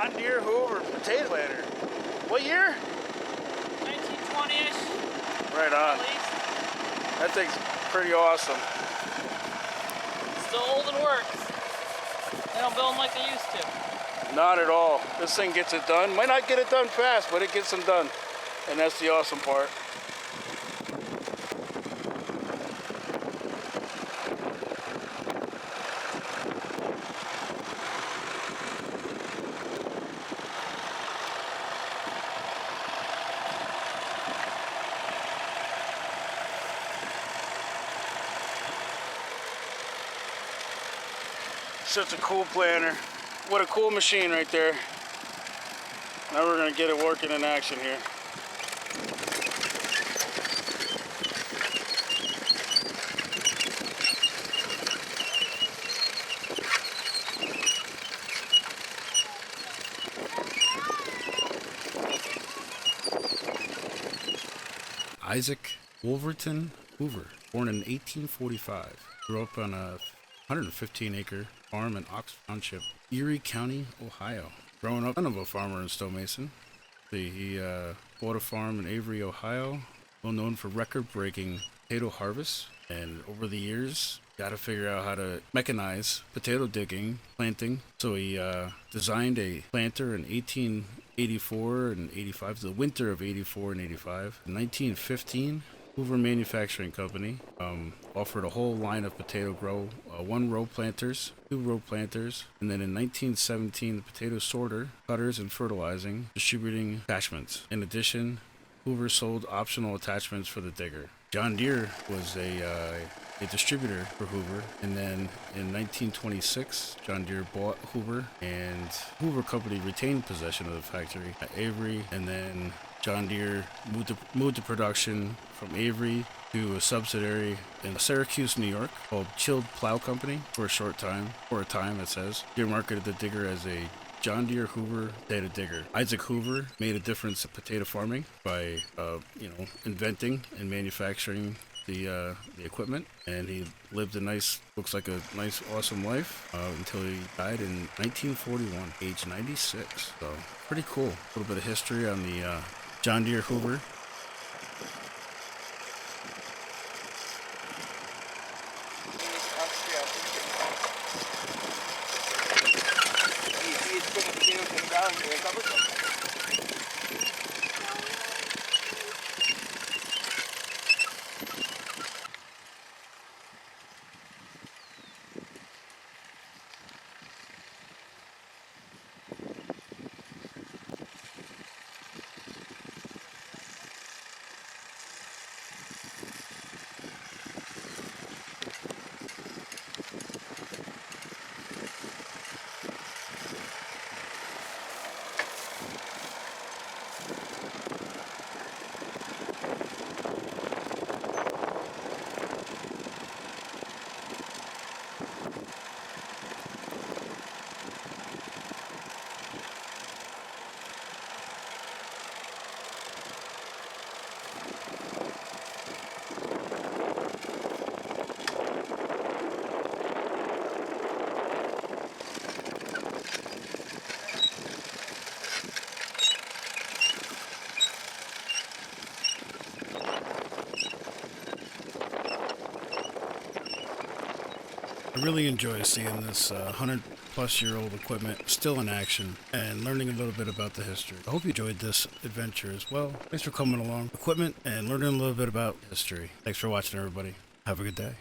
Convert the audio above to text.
John Deere Hoover potato planter. What year? 1920-ish. Right on. At least. That thing's pretty awesome. Still old and works. They don't build them like they used to. Not at all. This thing gets it done. Might not get it done fast, but it gets them done. And that's the awesome part. Such a cool planter. What a cool machine right there. Now we're gonna get it working in action here. Isaac Wolverton Hoover, born in 1845, grew up on a 115-acre farm in Ox Township, Erie County, Ohio. Growing up, son of a farmer and stonemason, he bought a farm in Avery, Ohio, well known for record-breaking potato harvests. And over the years, got to figure out how to mechanize potato digging, planting. So he designed a planter in 1884 and 85, the winter of 84 and 85. In 1915, Hoover Manufacturing Company offered a whole line of potato grow, 1-row planters, 2-row planters, and then in 1917, the potato sorter, cutters, and fertilizing, distributing attachments. In addition, Hoover sold optional attachments for the digger. John Deere was a distributor for Hoover, and then in 1926, John Deere bought Hoover, and Hoover Company retained possession of the factory at Avery, and then John Deere moved the production from Avery to a subsidiary in Syracuse, New York, called Chilled Plow Company for a short time, it says. Deere marketed the digger as a John Deere Hoover potato digger. Isaac Hoover made a difference in potato farming by, inventing and manufacturing the equipment, and he lived a nice, looks like a nice, awesome life until he died in 1941, age 96. So pretty cool. A little bit of history on the John Deere Hoover. I really enjoy seeing this 100-plus-year-old equipment still in action and learning a little bit about the history. I hope you enjoyed this adventure as well. Thanks for coming along. Equipment and learning a little bit about history. Thanks for watching, everybody. Have a good day.